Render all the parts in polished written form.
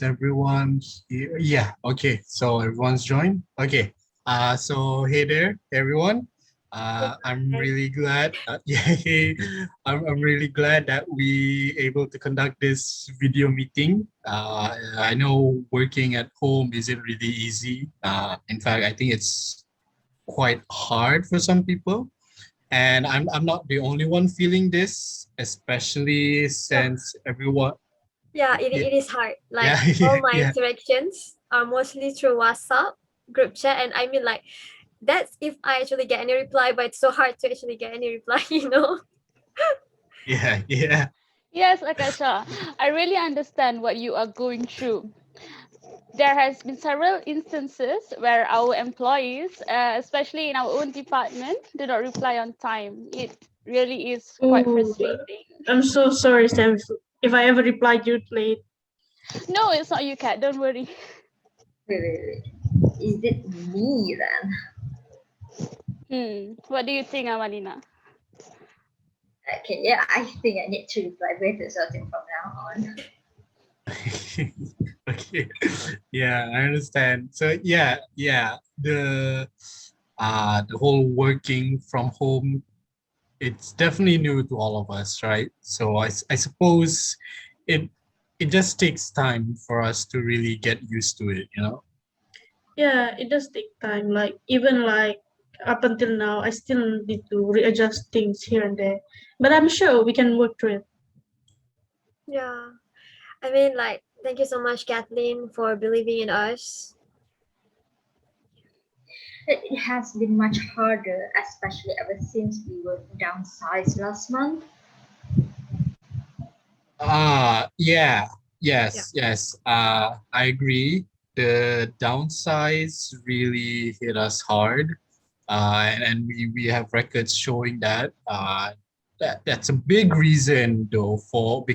Is everyone here? Yeah, okay. So everyone's joined. Okay. So hey there, everyone. I'm Hi. really glad. Yeah, hey, I'm really glad that we able to conduct this video meeting. I know working at home isn't really easy. In fact, I think it's quite hard for some people. And I'm not the only one feeling this, especially Yeah, since everyone. yeah, Yeah, it is hard. yeah, Like yeah, all my yeah. interactions are mostly through WhatsApp group chat, and I mean like that's if I actually get any reply, but it's so hard to actually get any reply, you know? Yeah, yeah, Yes, Aqasha, I really understand what you are going through. There has been several instances where our employees, especially in our own department, do not reply on time. It really is quite Oh, frustrating. I'm so sorry, Sam, if I ever replied you late. No, it's not you, Kat. Don't worry. Wait. Is it me then? What do you think, Amalina? Okay, yeah, I think I need to reply better starting from now on. okay. Yeah, I understand. So yeah, the whole working from home, it's definitely new to all of us, right? So I suppose it it just takes time for us to really get used to it, you know? Yeah, it does take time. Like even like up until now, I still need to readjust things here and there. But I'm sure we can work through it. Yeah. I mean like thank you so much, Kathleen, for believing in us. It has been much harder, especially ever since we were downsized last month. Yeah, Yeah. yes. I agree. The downsides really hit us hard. And we have records showing that. That's a big reason though for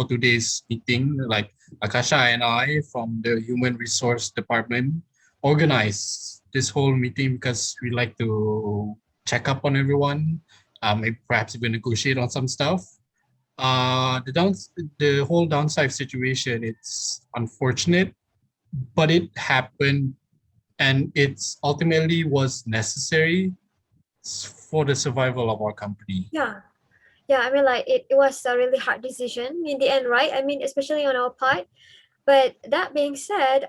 today's meeting. Like Akasha and I from the Human Resource Department organized this whole meeting because we like to check up on everyone, maybe perhaps even negotiate on some stuff. The whole downside situation, it's unfortunate, but it happened and it's ultimately was necessary for the survival of our company. Yeah. Yeah, I mean like it was a really hard decision in the end, right? I mean, especially on our part. But that being said,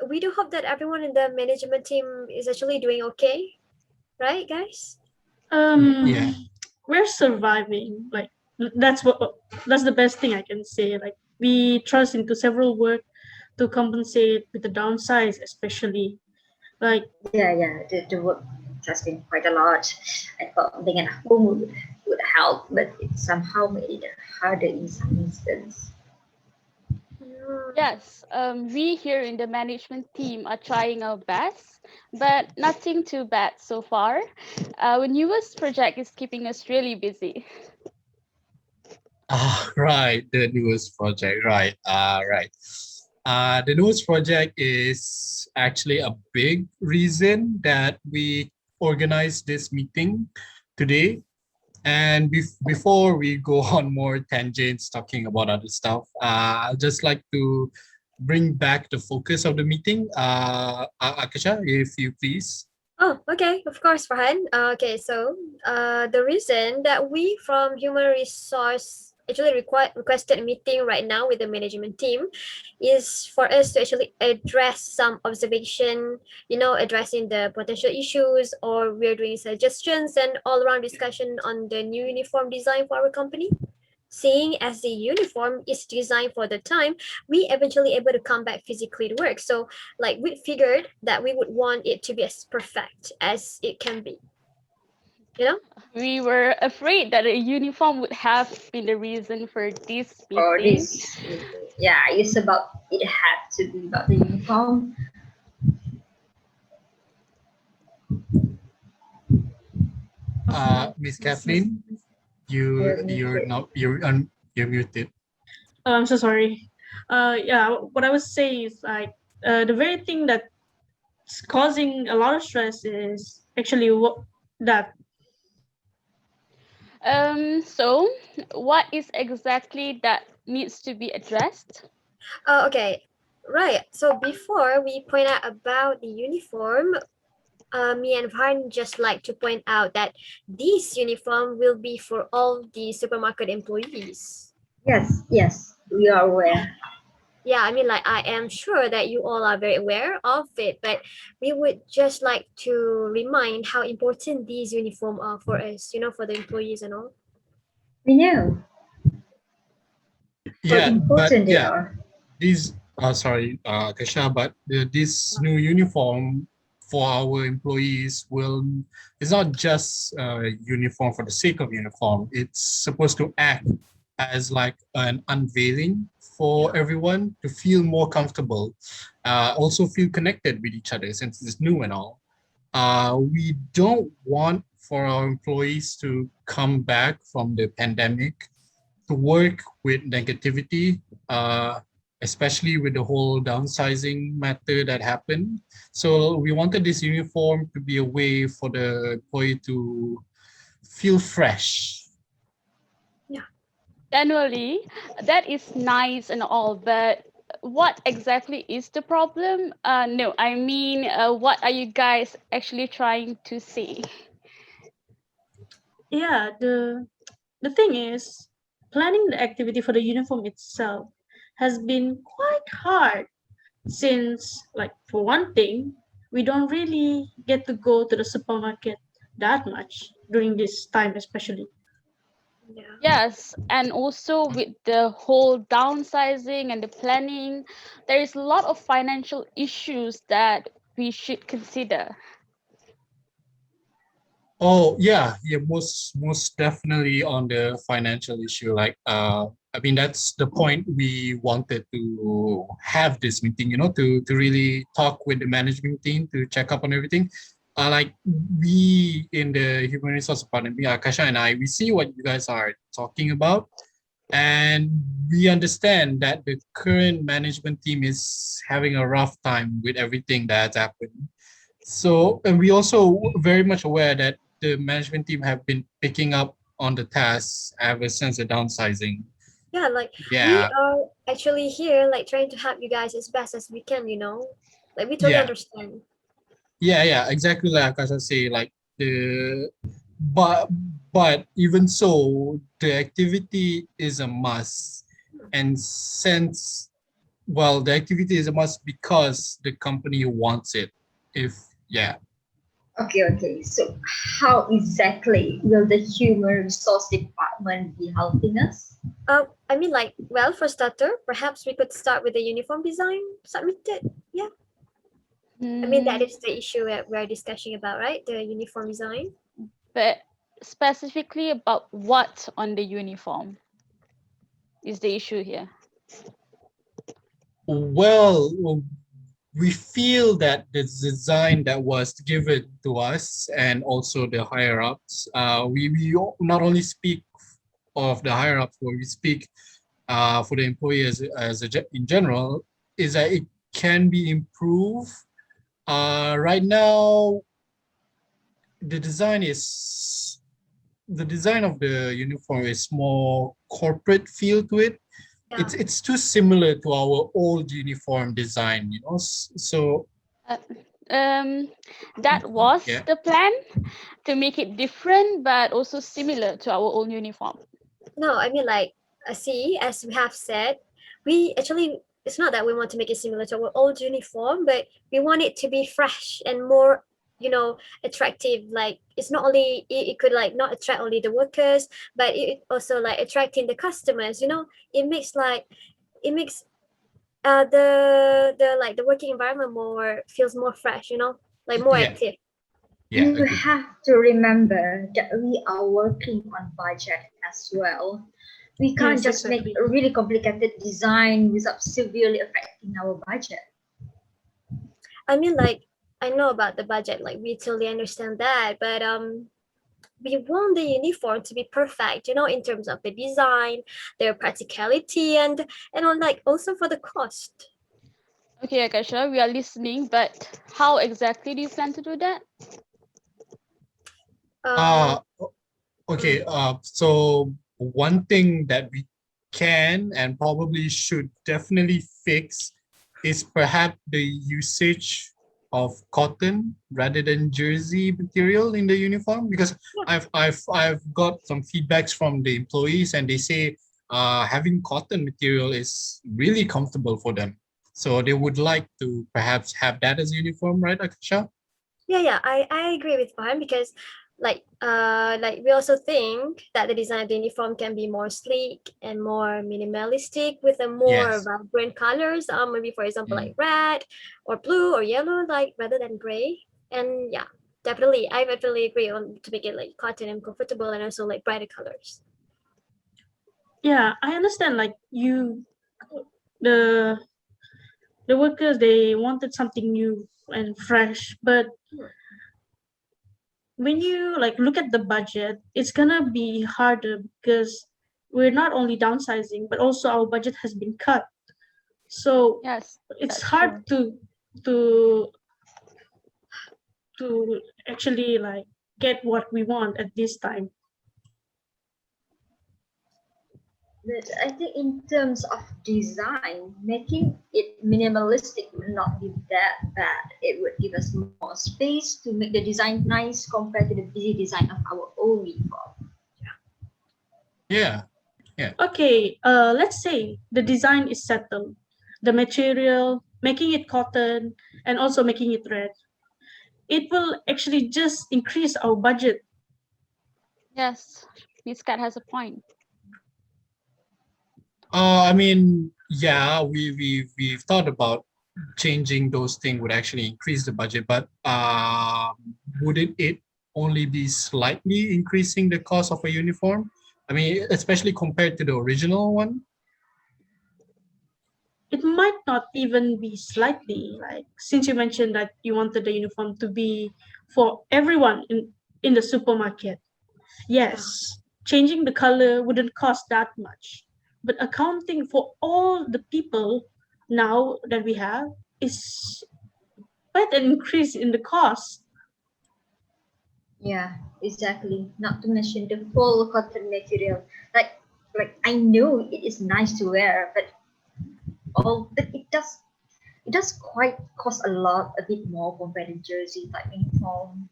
we do hope that everyone in the management team is actually doing okay, right, guys? Yeah. We're surviving. Like that's what that's the best thing I can say. Like we trust into several work to compensate with the downsides, especially. Like Yeah, the work has been quite a lot. I thought being at home would help, but it somehow made it harder in some instances. Mm, Yes, we here in the management team are trying our best, but nothing too bad so far. Our newest project is keeping us really busy. Right, the newest project, right. Right. The newest project is actually a big reason that we organized this meeting today. And before we go on more tangents talking about other stuff, I'd just like to bring back the focus of the meeting. Akasha, if you please. Oh, okay, of course, Farhan. Okay, so the reason that we from Human Resource actually requested a meeting right now with the management team is for us to actually address some observation, you know, addressing the potential issues, or we're doing suggestions and all around discussion on the new uniform design for our company. Seeing as the uniform is designed for the time, we eventually able to come back physically to work. So like we figured that we would want it to be as perfect as it can be, you know? We were afraid that a uniform would have been the reason for this Or meeting. this, yeah, it's about it had to be about the uniform. Miss Kathleen, You're muted. you're muted. I'm so sorry. Yeah, what I was saying is like the very thing that's causing a lot of stress is actually what that So what is exactly that needs to be addressed? Okay, right. So before we point out about the uniform, me and Farhan just like to point out that this uniform will be for all the supermarket employees. Yes, yes, we are aware. Yeah, I mean, like, I am sure that you all are very aware of it, but we would just like to remind how important these uniform are for us, for the employees and all. We know how Yeah, but important they yeah, are. these sorry, Kasha, but this new uniform for our employees will it's not just uniform for the sake of uniform. It's supposed to act as like an unveiling for everyone to feel more comfortable, also feel connected with each other since it's new and all. We don't want for our employees to come back from the pandemic to work with negativity, especially with the whole downsizing matter that happened. So we wanted this uniform to be a way for the employee to feel fresh. Annually, that is nice and all, but what exactly is the problem? No, I mean, what are you guys actually trying to say? Yeah, the thing is, planning the activity for the uniform itself has been quite hard since, like, for one thing, we don't really get to go to the supermarket that much during this time, especially. Yeah. Yes, and also with the whole downsizing and the planning, there is a lot of financial issues that we should consider. Oh yeah, most definitely on the financial issue. Like I mean that's the point we wanted to have this meeting, to really talk with the management team to check up on everything. Like we in the human resource department, me, Akasha and I, we see what you guys are talking about, and we understand that the current management team is having a rough time with everything that's happened. So, and we also very much aware that the management team have been picking up on the tasks ever since the downsizing. Yeah, like we Yeah, are actually here, like trying to help you guys as best as we can. Like we totally yeah, understand. yeah, exactly like Akasha say, like the but but even so, the activity is a must, and since well, the activity is a must because the company wants it. If yeah, Okay, okay. So, how exactly will the human resource department be helping us? I mean, like, well, for starter, perhaps we could start with the uniform design submitted. Yeah, I mean that Hmm, is the issue that we're discussing about, right? The uniform design. but specifically about what on the uniform is the issue here? well, we feel that the design that was given to us and also the higher ups, we not only speak of the higher ups, but we speak for the employee in general, is that it can be improved. Right now, the design is the design of the uniform is more corporate feel to it. Yeah. It's too similar to our old uniform design, So Uh, um, that was yeah, the plan to make it different but also similar to our own uniform. No, I mean, like, see, as we have said, we actually, it's not that we want to make it similar to our old uniform, but we want it to be fresh and more, attractive. Like, it's not only, it could, like, not attract only the workers, but it also, like, attracting the customers. It makes the working environment feels more fresh, like more yeah, active. yeah, You agree. have to remember that we are working on budget as well. We can't Yes, just make exactly. a really complicated design without severely affecting our budget. I mean, like, I know about the budget, like we totally understand that, but we want the uniform to be perfect, in terms of the design, their practicality, and on, like, also for the cost. Okay, Akasha, we are listening, but how exactly do you plan to do that? Um, Uh, okay. So one thing that we can and probably should definitely fix is perhaps the usage of cotton rather than jersey material in the uniform, because I've got some feedbacks from the employees and they say having cotton material is really comfortable for them. So they would like to perhaps have that as uniform, right, Akasha? Yeah, I agree with Farhan because like we also think that the design of the uniform can be more sleek and more minimalistic with a more Yes. vibrant colors. Maybe for example Mm. like red or blue or yellow, like rather than gray. And yeah, definitely, I definitely agree on to make it like cotton and comfortable and also like brighter colors. Yeah, I understand. Like the the workers, they wanted something new and fresh, but when you like look at the budget, it's gonna be harder because we're not only downsizing, but also our budget has been cut. So Yes, it's that's hard true. to to actually like get what we want at this time. But I think in terms of design, making it minimalistic would not be that bad. It would give us more space to make the design nice compared to the busy design of our own uniform. Yeah. Yeah. Okay, let's say the design is settled, the material, making it cotton, and also making it red. It will actually just increase our budget. Yes, Miss Cat has a point. I mean, yeah, we've thought about changing those things would actually increase the budget, but wouldn't it only be slightly increasing the cost of a uniform? I mean, especially compared to the original one. It might not even be slightly, like since you mentioned that you wanted the uniform to be for everyone in the supermarket. Yes, changing the color wouldn't cost that much, but accounting for all the people now that we have is quite an increase in the cost. Yeah, exactly. Not to mention the full cotton material. Like I know it is nice to wear, but it does quite cost a lot, a bit more compared to jersey type uniform.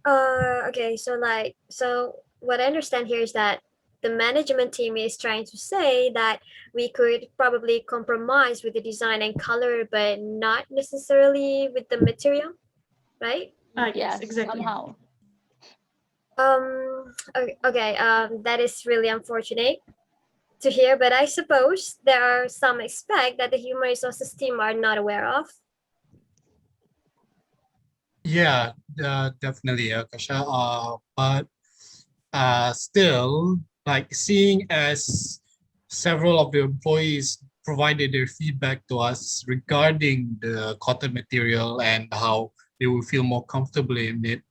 Okay, so what I understand here is that the management team is trying to say that we could probably compromise with the design and color, but not necessarily with the material, right? Ah, yes, Yes, exactly. Yeah. somehow. Okay, that is really unfortunate to hear, but I suppose there are some aspects that the human resources team are not aware of. Yeah, definitely, Akasha. But still, like seeing as several of the employees provided their feedback to us regarding the cotton material and how they will feel more comfortable in it,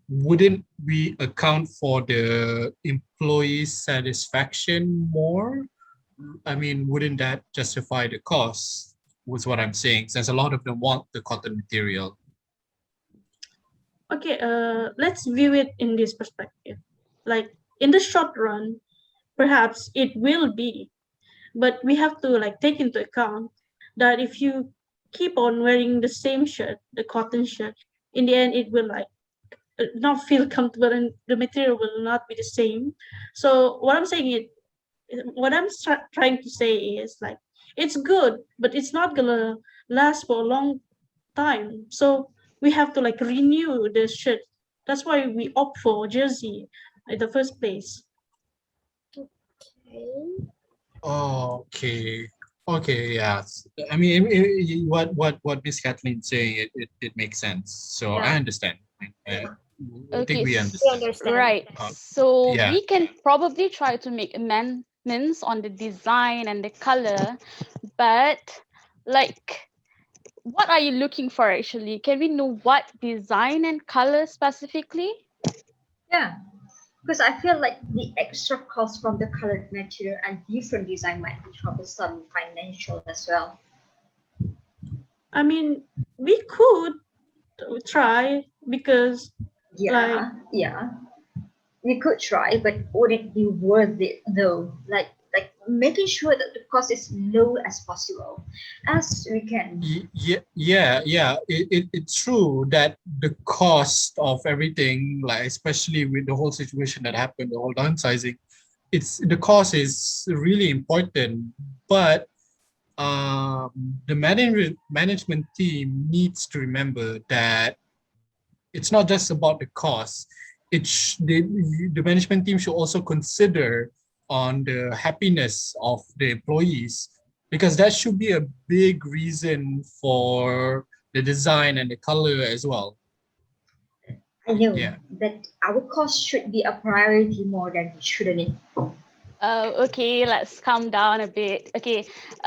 wouldn't we account for the employee satisfaction more? I mean, wouldn't that justify the cost? Was what I'm saying, since a lot of them want the cotton material. Okay, let's view it in this perspective. Like in the short run, perhaps it will be, but we have to like take into account that if you keep on wearing the same shirt, the cotton shirt, in the end it will like not feel comfortable and the material will not be the same. So what I'm trying to say is like it's good, but it's not gonna last for a long time. So we have to like renew the shirt. That's why we opt for jersey in the first place. Okay. Okay. Okay, yes. I mean, what Miss Kathleen saying, it makes sense. So I Yeah, understand. I, I think Okay, we we understand. understand. right. Uh, So yeah. we can probably try to make amendments on the design and the color, but like, what are you looking for actually? Can we know what design and color specifically? Yeah. Because I feel like the extra cost from the colored material and different design might be troublesome financial as well. I mean, we could try because like Yeah, we could try, but would it be worth it though? Like making sure that the cost is low as possible as we can. It's true that the cost of everything, like especially with the whole situation that happened, the whole downsizing, it's the cost is really important. But um, the management team needs to remember that it's not just about the cost. The management team should also consider on the happiness of the employees, because that should be a big reason for the design and the color as well. I know, Yeah. but our cost should be a priority more than shouldn't it? Okay, let's calm down a bit. Okay,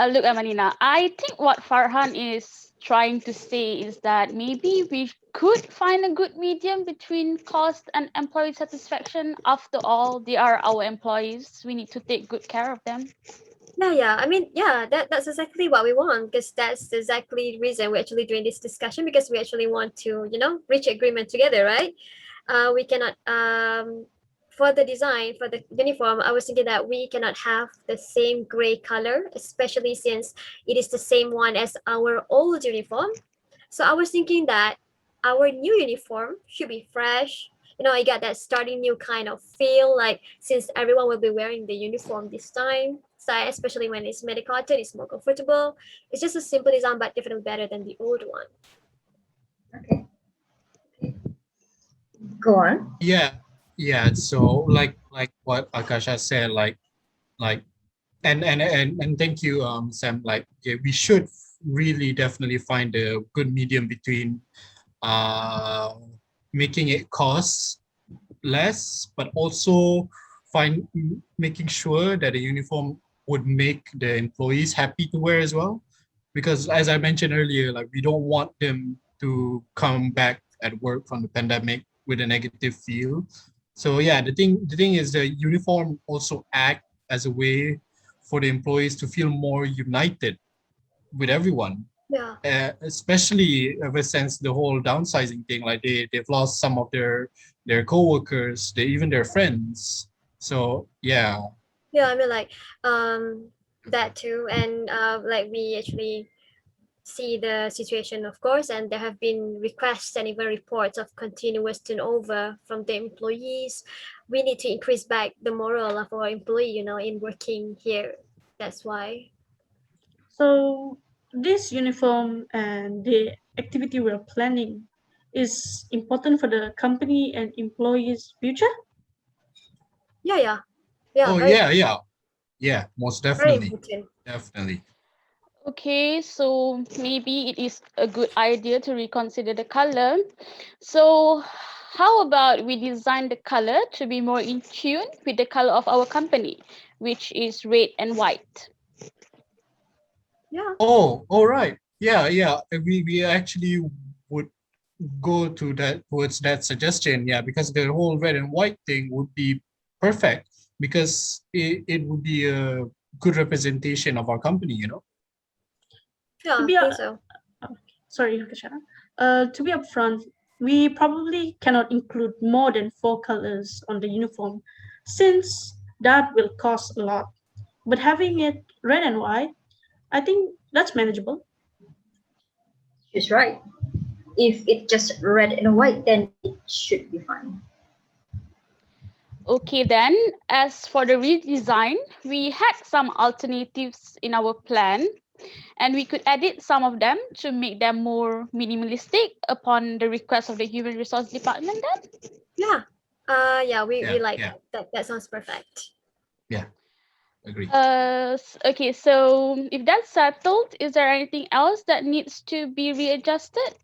look, Amalina, I think what Farhan is trying to say is that maybe we could find a good medium between cost and employee satisfaction. After all, they are our employees. We need to take good care of them. Yeah. I mean, yeah, that's exactly what we want, because that's exactly the reason we're actually doing this discussion, because we actually want to, reach agreement together, right? We cannot for the design for the uniform. I was thinking that we cannot have the same gray color, especially since it is the same one as our old uniform. So I was thinking that our new uniform should be fresh. I got that starting new kind of feel, like since everyone will be wearing the uniform this time. So especially when it's medical cotton, it's more comfortable. It's just a simple design, but definitely better than the old one. Okay, go on. Yeah. So like what Akasha said, like and thank you, Sam. Like, yeah, we should really definitely find a good medium between uh making it cost less, but also making sure that the uniform would make the employees happy to wear as well. Because as I mentioned earlier, like we don't want them to come back at work from the pandemic with a negative feel. So yeah, the thing is the uniform also act as a way for the employees to feel more united with everyone, Yeah. especially ever since the whole downsizing thing. Like they've lost some of their coworkers, even their friends. So yeah. Yeah, I mean, like, that too. And like, we actually see the situation, of course, and there have been requests and even reports of continuous turnover from the employees. We need to increase back the morale of our employee, in working here. That's why. So this uniform and the activity we're planning is important for the company and employees' future. Yeah. Yeah, Oh very, yeah, most very definitely. important. Definitely. Okay, so maybe it is a good idea to reconsider the color. So, how about we design the color to be more in tune with the color of our company, which is red and white? Yeah. Oh, all right. Yeah. We actually would go to that towards that suggestion. Yeah, because the whole red and white thing would be perfect, because it would be a good representation of our company. Yeah, To I be think a, so. sorry, Aqasha. To be upfront, we probably cannot include more than 4 colors on the uniform, since that will cost a lot. But having it red and white, I think that's manageable. She's right. If it's just red and white, then it should be fine. Okay, then, as for the redesign, we had some alternatives in our plan, and we could edit some of them to make them more minimalistic upon the request of the human resource department then. Yeah. Yeah, we Yeah, like yeah, that. That sounds perfect. yeah. Agree. Okay, so if that's settled, is there anything else that needs to be readjusted?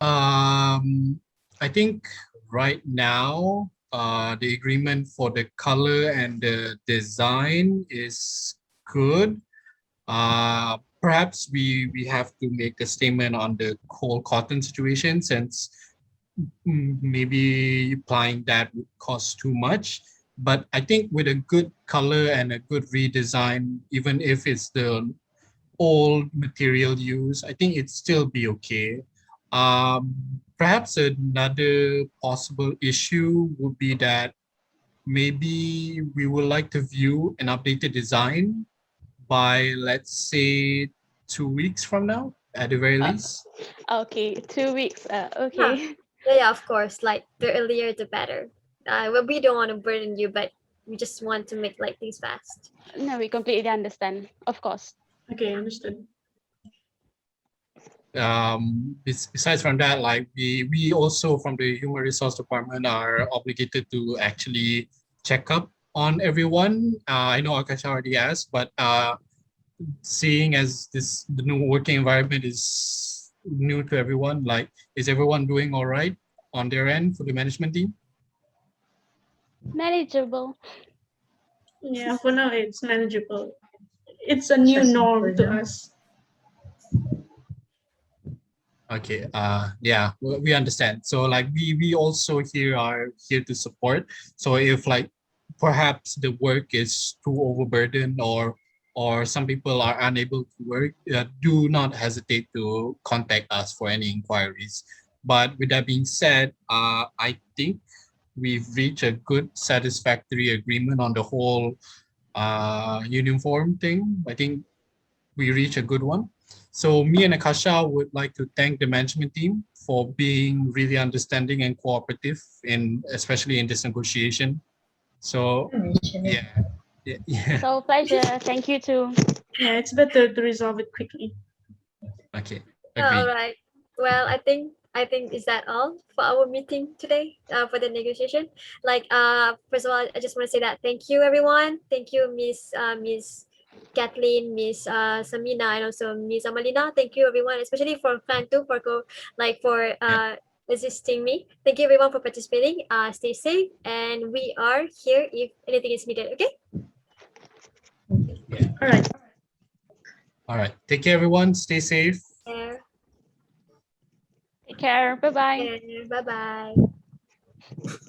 I think right now, the agreement for the color and the design is good. Perhaps we have to make a statement on the whole cotton situation, since maybe applying that would cost too much. But I think with a good color and a good redesign, even if it's the old material use, I think it'd still be okay. Perhaps another possible issue would be that maybe we would like to view an updated design by, let's say, 2 weeks from now, at the very Uh, least. okay, 2 weeks. Yeah. Okay. Yeah, of course. Like the earlier the better. Well, we don't want to burden you, but we just want to make like things fast. No, we completely understand. Of course. Okay, understood. Besides from that, like we also from the human resource department are obligated to actually check up on everyone. I know Akasha already asked, but seeing as the new working environment is new to everyone, like is everyone doing all right on their end for the management team? Manageable. Yeah, for now it's manageable. It's a new norm to us. Okay, yeah, we understand. So like we also here are here to support. So if like perhaps the work is too overburdened or some people are unable to work, do not hesitate to contact us for any inquiries. But with that being said, I think we've reached a good satisfactory agreement on the whole uniform thing. I think we reached a good one. So me and Akasha would like to thank the management team for being really understanding and cooperative in especially in this negotiation. So yeah, yeah. So pleasure. Thank you too. Yeah, it's better to resolve it quickly. Okay, All agreed. right. Well, I think is that all for our meeting today for the negotiation. Like first of all, I just want to say that thank you everyone. Thank you Miss Kathleen, Miss Saminah, and also Miss Amalina. Thank you everyone, especially for Fan too for Yeah, assisting me. Thank you everyone for participating. Stay safe, and we are here if anything is needed. Okay. yeah. All right. All right. Take care, everyone. Stay safe. Yeah. Take care. Bye bye. Bye bye.